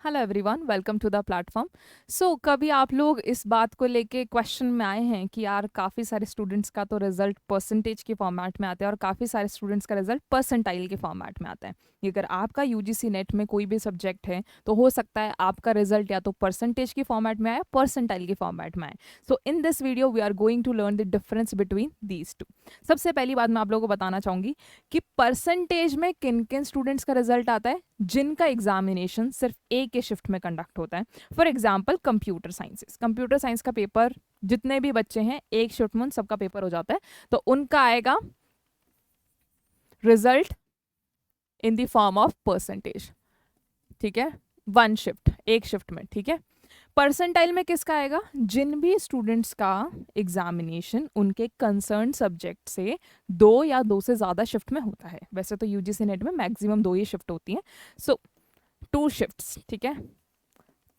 Hello everyone, welcome to the platform. So कभी आप लोग इस बात को लेके क्वेश्चन में आए हैं कि यार काफ़ी सारे स्टूडेंट्स का तो रिजल्ट परसेंटेज के फॉर्मेट में आता है और काफ़ी सारे स्टूडेंट्स का रिजल्ट परसेंटाइल के फॉर्मेट में आता है। अगर आपका यूजीसी नेट में कोई भी सब्जेक्ट है तो हो सकता है आपका रिजल्ट या तो परसेंटेज के फॉर्मेट में आए, परसेंटाइल के फॉर्मेट में आए। So in this video we are going to learn the difference between these two. सबसे पहली बात मैं आप लोगों को बताना चाहूँगी कि परसेंटेज में किन किन स्टूडेंट्स का रिजल्ट आता है जिनका एग्जामिनेशन सिर्फ एक के शिफ्ट में कंडक्ट होता है। फॉर एग्जाम्पल कंप्यूटर साइंस का पेपर जितने भी बच्चे हैं एक शिफ्ट में उन सबका पेपर हो जाता है, तो उनका आएगा result in the form of percentage. ठीक है, वन शिफ्ट, एक शिफ्ट में। ठीक है, परसेंटाइल में किसका आएगा? जिन भी स्टूडेंट्स का एग्जामिनेशन उनके कंसर्न सब्जेक्ट से 2 या 2 से ज़्यादा शिफ्ट में होता है। वैसे तो यूजीसी नेट में मैक्सिमम 2 ही शिफ्ट होती हैं, सो 2 शिफ्ट्स। ठीक है,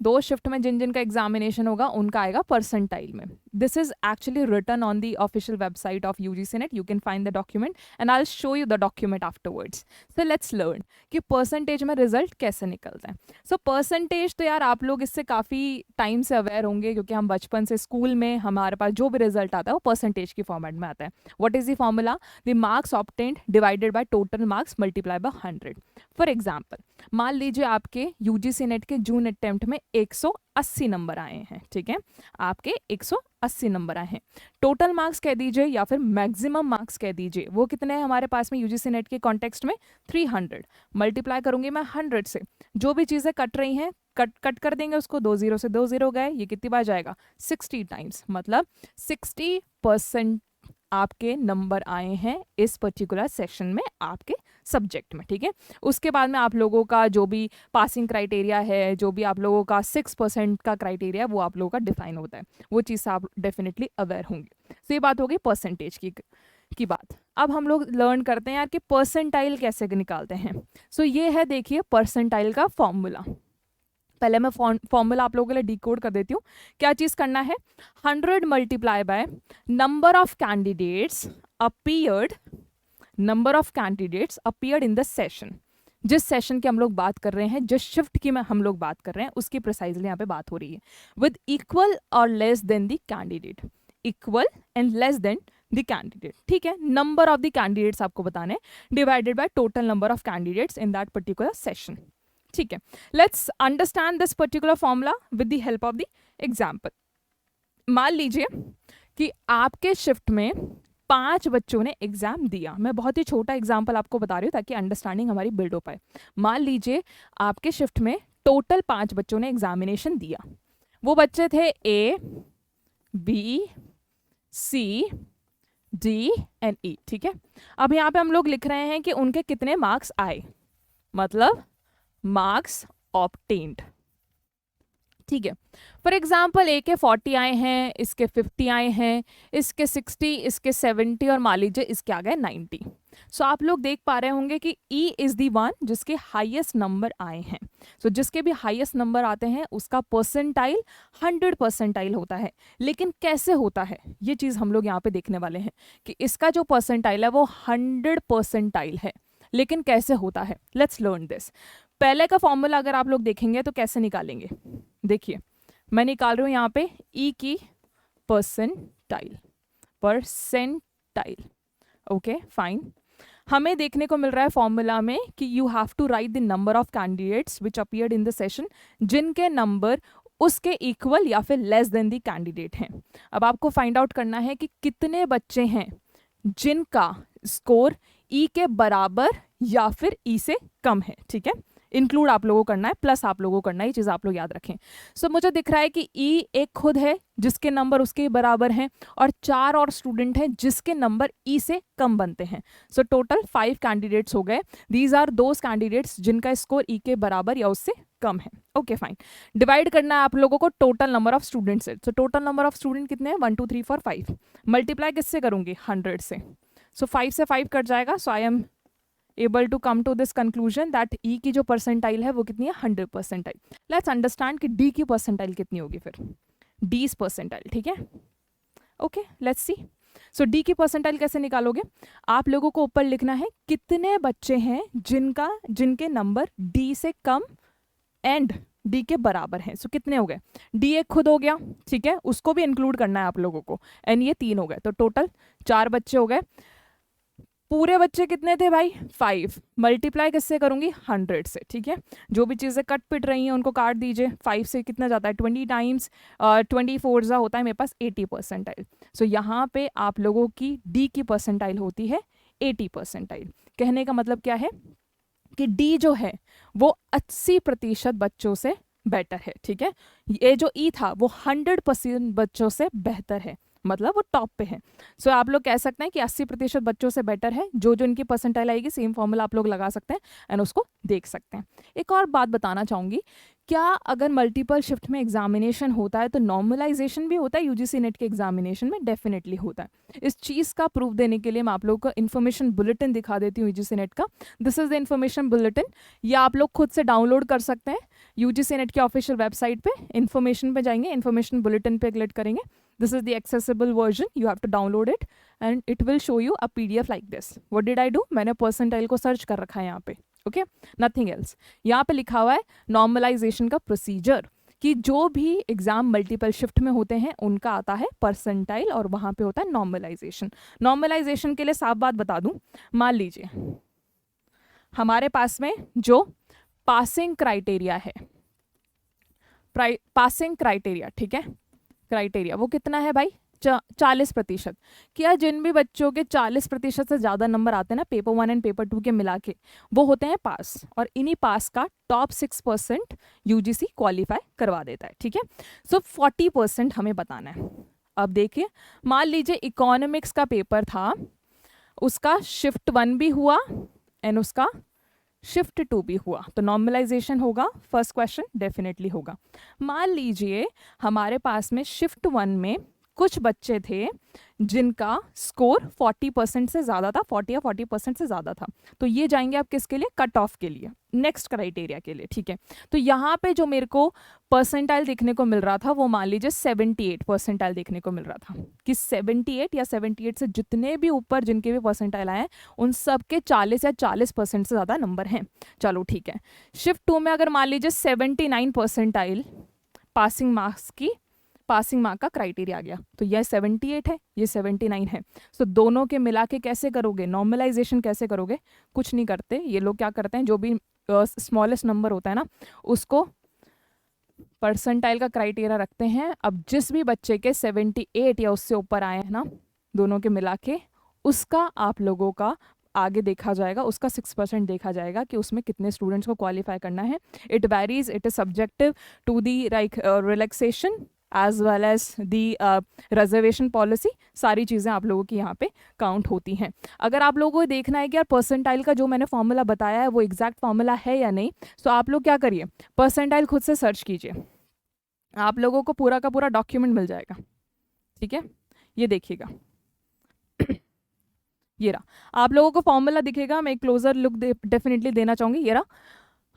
2 शिफ्ट में जिन जिन का एग्जामिनेशन होगा उनका आएगा परसेंटाइल में। This is actually written on the official website of UGC NET. You can find the document and I will show you the document afterwards. So let's learn कि percentage में result कैसे निकलता है। So percentage तो यार आप लोग इससे काफ़ी टाइम से अवेयर होंगे, क्योंकि हम बचपन से स्कूल में हमारे पास जो भी रिजल्ट आता है वो परसेंटेज की फॉर्मेट में आता है। What is the formula? The marks obtained divided by total marks multiply by 100। For example, मान लीजिए आपके यूजीसी नेट के जून अटेम्प्ट में 180 नंबर आए हैं। ठीक है, आपके 180 नंबर आए हैं। टोटल मार्क्स कह दीजिए या फिर मैक्सिमम मार्क्स कह दीजिए, वो कितने हैं हमारे पास में यूजीसी नेट के कॉन्टेक्स्ट में? 300। मल्टीप्लाई करूंगी मैं 100 से, जो भी चीज़ें कट रही हैं कट कर देंगे उसको, 2 0 से 2 0 गए, ये कितनी बार जाएगा? 60 टाइम्स। मतलब 60% आपके नंबर आए हैं इस पर्टिकुलर सेक्शन में आपके सब्जेक्ट में। ठीक है, उसके बाद में आप लोगों का जो भी पासिंग क्राइटेरिया है, जो भी आप लोगों का 6% का क्राइटेरिया, वो आप लोगों का डिफाइन होता है। वो चीज़ से आप डेफिनेटली अवेयर होंगे। तो ये बात हो गई परसेंटेज की बात। अब हम लोग लर्न करते हैं यार कि परसेंटाइल कैसे निकालते हैं। सो ये है, देखिए परसेंटाइल का फॉर्मूला। पहले मैं फॉर्मूला आप लोगों के लिए डिकोड कर देती हूँ। क्या चीज़ करना है? 100 multiply by number of candidates appeared in the session. जिस सेशन की हम लोग बात कर रहे हैं, जिस शिफ्ट की हम लोग बात कर रहे हैं, उसकी प्रिसाइजली यहाँ पे बात हो रही है। विद इक्वल और less than the candidate, equal and less than the candidate. ठीक है, नंबर ऑफ द कैंडिडेट्स आपको बताने, divided by total number of candidates in that particular session. ठीक है, let's understand this particular formula with the help of the example. मान लीजिए कि आपके शिफ्ट में 5 बच्चों ने एग्जाम दिया। मैं बहुत ही छोटा एग्जाम्पल आपको बता रही हूँ ताकि अंडरस्टैंडिंग हमारी बिल्ड हो पाए। मान लीजिए आपके शिफ्ट में टोटल 5 बच्चों ने एग्जामिनेशन दिया। वो बच्चे थे ए, बी, सी, डी एंड ई। ठीक है, अब यहाँ पे हम लोग लिख रहे हैं कि उनके कितने मार्क्स आए, मतलब मार्क्स ऑब्टेन्ड। ठीक है, फॉर एग्जाम्पल ए के 40 आए हैं, इसके 50 आए हैं, इसके 60, इसके 70 और मान लीजिए इसके आ गए 90। सो आप लोग देख पा रहे होंगे कि ई इज दी वन जिसके हाईएस्ट नंबर आए हैं। सो जिसके भी हाईएस्ट नंबर आते हैं उसका परसेंटाइल 100 परसेंटाइल होता है। लेकिन कैसे होता है ये चीज़ हम लोग यहाँ पे देखने वाले हैं कि इसका जो परसेंटाइल है वो 100 परसेंटाइल है। लेकिन कैसे होता है, लेट्स लर्न दिस। पहले का फॉर्मूला अगर आप लोग देखेंगे तो कैसे निकालेंगे? देखिए, मैं निकाल रही हूँ यहाँ पे ई की परसेंटाइल। Okay fine. हमें देखने को मिल रहा है फॉर्मूला में कि you have to write the number of candidates which appeared in the session, जिनके नंबर उसके इक्वल या फिर लेस देन द कैंडिडेट हैं। अब आपको फाइंड आउट करना है कि कितने बच्चे हैं जिनका स्कोर ई के बराबर या फिर ई से कम है। ठीक है, इंक्लूड आप लोगों को करना है, प्लस आप लोगों को करना है, ये चीज़ आप लोग याद रखें। सो मुझे दिख रहा है कि ई एक खुद है जिसके नंबर उसके बराबर हैं, और 4 और स्टूडेंट हैं जिसके नंबर ई से कम बनते हैं। सो टोटल 5 कैंडिडेट्स हो गए। दीज आर दोज कैंडिडेट्स जिनका स्कोर ई के बराबर या उससे कम है। Okay fine. डिवाइड करना है आप लोगों को टोटल नंबर ऑफ स्टूडेंट्स से। So total number of student कितने हैं? 1 2 3 4 5। मल्टीप्लाई किससे करूंगी? 100 से। सो 5 से 5 कट जाएगा। So I am able to come to this conclusion that E की जो परसेंटाइल है वो कितनी है? 100 परसेंटाइल। लेट्स अंडरस्टैंड कि डी की परसेंटाइल कितनी होगी फिर? D percentile. ठीक है, okay let's see. So D की परसेंटाइल कैसे निकालोगे? आप लोगों को ऊपर लिखना है कितने बच्चे हैं जिनके नंबर डी से कम एंड डी के बराबर हैं। सो कितने हो गए, डी एक खुद हो गया, ठीक है, उसको भी इंक्लूड करना है आप लोगों को, एंड ये 3 हो गए, तो टोटल 4 बच्चे हो गए। पूरे बच्चे कितने थे भाई, 5, मल्टीप्लाई किससे करूंगी, 100 से, ठीक है। जो भी चीज़ें कट पिट रही हैं उनको काट दीजिए, 5 से कितना जाता है 20 टाइम्स 24 जा होता है मेरे पास 80 परसेंटाइल। सो यहाँ पे आप लोगों की डी की परसेंटाइल होती है 80 परसेंटाइल। कहने का मतलब क्या है कि डी जो है वो 80% बच्चों से बेटर है, ठीक है। ये जो ई था वो 100% बच्चों से बेहतर है, मतलब वो टॉप पे है। सो आप लोग कह सकते हैं कि 80% बच्चों से बेटर है। जो जो इनकी परसेंटाइल आएगी सेम फॉर्मूला आप लोग लगा सकते हैं एंड उसको देख सकते हैं। एक और बात बताना चाहूँगी, क्या अगर मल्टीपल शिफ्ट में एग्जामिनेशन होता है तो नॉर्मलाइजेशन भी होता है यूजीसी नेट के एग्जामिनेशन में? डेफिनेटली होता है। इस चीज़ का प्रूफ देने के लिए मैं आप लोगों को इन्फॉर्मेशन बुलेटिन दिखा देती हूँ यूजीसी नेट का। This is the information bulletin, या आप लोग खुद से डाउनलोड कर सकते हैं यूजीसी नेट के ऑफिशियल वेबसाइट पे। इन्फॉर्मेशन पे जाएंगे, इन्फॉर्मेशन बुलेटिन पे क्लिक करेंगे, this is the accessible version, you have to download it and it will show you a PDF like this. What did I do? मैंने percentile को search कर रखा है यहाँ पे, ओके, नथिंग एल्स। यहाँ पे लिखा हुआ है नॉर्मलाइजेशन का प्रोसीजर, कि जो भी एग्जाम मल्टीपल शिफ्ट में होते हैं उनका आता है परसेंटाइल और वहाँ पे होता है नॉर्मलाइजेशन। नॉर्मलाइजेशन के लिए साफ बात बता दूँ, मान लीजिए हमारे पास में जो पासिंग क्राइटेरिया है, पासिंग क्राइटेरिया, ठीक है, क्राइटेरिया वो कितना है भाई, 40%। क्या जिन भी बच्चों के 40% से ज़्यादा नंबर आते हैं ना पेपर 1 एंड पेपर 2 के मिला के, वो होते हैं पास, और इन्हीं पास का टॉप 6% यूजीसी क्वालिफाई करवा देता है, ठीक है। सो 40% हमें बताना है। अब देखिए, मान लीजिए इकोनॉमिक्स का पेपर था, उसका शिफ्ट 1 भी हुआ एंड उसका शिफ्ट 2 भी हुआ, तो नॉर्मलाइजेशन होगा? फर्स्ट क्वेश्चन डेफिनेटली होगा। मान लीजिए हमारे पास में शिफ्ट 1 में कुछ बच्चे थे जिनका स्कोर 40% से ज़्यादा था, 40 या 40% से ज़्यादा था, तो ये जाएंगे आप किसके लिए, कट ऑफ के लिए, नेक्स्ट क्राइटेरिया के लिए, ठीक है। तो यहाँ पे जो मेरे को परसेंटाइल देखने को मिल रहा था वो मान लीजिए 78 परसेंटाइल देखने को मिल रहा था, कि 78 या 78 से जितने भी ऊपर जिनके भी परसेंटाइल आए हैं उन सब के 40 या 40% से ज़्यादा नंबर हैं। चलो ठीक है, शिफ्ट 2 में अगर मान लीजिए 79 परसेंटाइल पासिंग मार्क्स की, पासिंग मार्क का क्राइटेरिया आ गया, तो यह 78 है, ये 79 है। सो दोनों के मिला के कैसे करोगे नॉर्मलाइजेशन, कैसे करोगे? कुछ नहीं करते, ये लोग क्या करते हैं, जो भी स्मॉलेस्ट नंबर होता है ना उसको परसेंटाइल का क्राइटेरिया रखते हैं। अब जिस भी बच्चे के 78 या उससे ऊपर आए हैं ना दोनों के मिला के, उसका आप लोगों का आगे देखा जाएगा, उसका 6% देखा जाएगा कि उसमें कितने स्टूडेंट्स को क्वालिफाई करना है। It varies, it is subjective to the relaxation as well as the reservation policy. सारी चीज़ें आप लोगों की यहाँ पे काउंट होती हैं। अगर आप लोगों को देखना है कि यार परसेंटाइल का जो मैंने फॉर्मूला बताया है वो एग्जैक्ट फॉर्मूला है या नहीं, तो आप लोग क्या करिए, परसेंटाइल खुद से सर्च कीजिए, आप लोगों को पूरा का पूरा डॉक्यूमेंट मिल जाएगा, ठीक है। ये देखिएगा, ये रहा, आप लोगों को फॉर्मूला दिखेगा, मैं क्लोजर लुक डेफिनेटली देना चाहूँगी। ये रहा,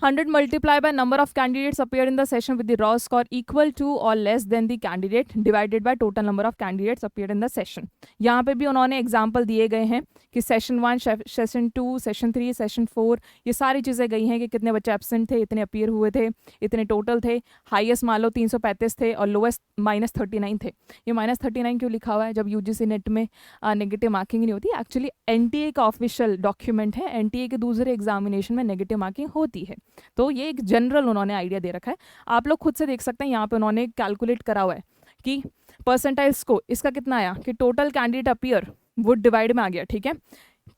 100 multiplied by number of candidates appear in the session with the raw score equal to or less than the candidate divided by total number of candidates appeared in the session। यहाँ पे भी उन्होंने example दिए गए हैं कि session 1, session 2, session 3, session 4, ये सारी चीज़ें गई हैं कि कितने बच्चे एब्सेंट थे, इतने अपीयर हुए थे, इतने टोटल थे, हाईएस्ट मान लो 335 थे और लोएस्ट -39 थे। ये -39 क्यों लिखा हुआ है जब यूजीसी नेट में नेगेटिव मार्किंग नहीं होती? एक्चुअली एनटीए का ऑफिशियल डॉक्यूमेंट है, एनटीए के दूसरे एग्जामिनेशन में नेगेटिव मार्किंग होती है, तो ये एक जनरल उन्होंने आइडिया दे रखा है। आप लोग खुद से देख सकते हैं, यहाँ पे उन्होंने कैलकुलेट करा हुआ है कि परसेंटाइल्स को इसका कितना आया कि total candidate appear would divide में आ गया, ठीक है।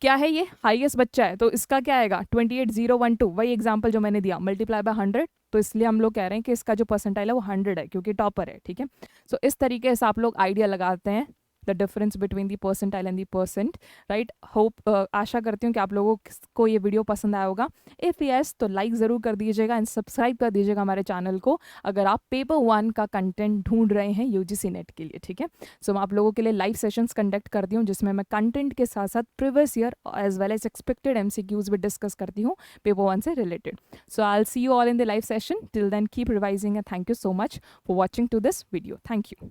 क्या है ये, हाईएस्ट बच्चा है तो इसका क्या आएगा 28012, वही एग्जांपल जो मैंने दिया, मल्टीप्लाई बाय 100, तो इसलिए हम लोग कह रहे हैं कि इसका जो परसेंटाइल है वो 100 है क्योंकि टॉपर है, ठीक है। सो इस तरीके से आप लोग आइडिया लगाते हैं the difference between the percentile and the percent, right. Hope, आशा करती हूँ कि आप लोगों को ये वीडियो पसंद आया होगा। इफ़ यस तो लाइक ज़रूर कर दीजिएगा एंड सब्सक्राइब कर दीजिएगा हमारे चैनल को अगर आप पेपर 1 का कंटेंट ढूंढ रहे हैं यूजीसी नेट के लिए, ठीक है। सो मैं आप लोगों के लिए लाइव सेशंस कंडक्ट करती हूँ जिसमें मैं कंटेंट के साथ साथ previous year as well as expected MCQs भी डिस्कस करती हूँ पेपर 1 से related. So I will see you all in the live session, till then keep revising and thank you so much for watching to this video. Thank you.